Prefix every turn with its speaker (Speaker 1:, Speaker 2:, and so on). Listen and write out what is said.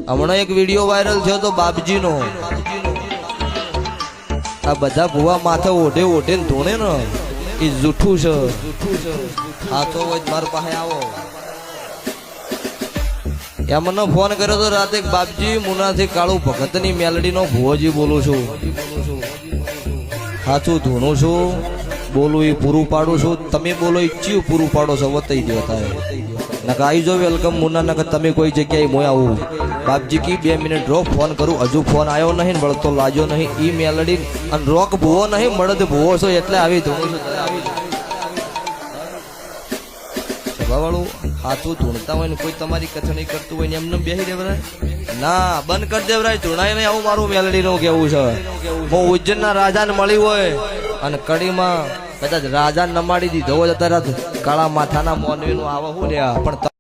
Speaker 1: હમણાં એક video viral થયો તો બાપજીનો આ બધા ભુવા માથે ઓઢે ઓઢે ને ધોણે ને એ જૂઠું છે હા તો મારા પાસે આવો એમને ફોન કર્યો તો રાતે બાપજી મુનાથી કાળુ ભગત ની મેલડી નો ભુવોજી બોલું છું સાચું ધૂણું છું બોલું એ પૂરું પાડું છું તમે બોલો ઈચ્છ્યું પૂરું પાડો છો વતાઈ દો થાય નકા આવી જો વેલકમ મુના નકા તમે કોઈ જગ્યાએ મોય આવું બાપજી કી 2 મિનિટ રોક ફોન કરું હજુ ફોન આવ્યો નહીં વળતો લાગ્યો નહીં ઈ મેલડી અને રોક ભૂવો નહીં મળદ ભૂવો છો એટલે આવી ધૂણું છું વાળું હાથું ધૂણતા હોય ને કોઈ તમારી કથણી કરતું હોય ને એમને બેસી દેવરાય ના બંધ કરી દેવરાય ધૂણાય નહીં આવું મારું મેલડી નું કેવું છે હું ઉજ્જૈન ના રાજા ને મળી હોય અને કડીમાં કદાચ રાજા નમાડી દીધો હોય અત્યારે કાળા માથાના મોનવી નું આવો હું લે પણ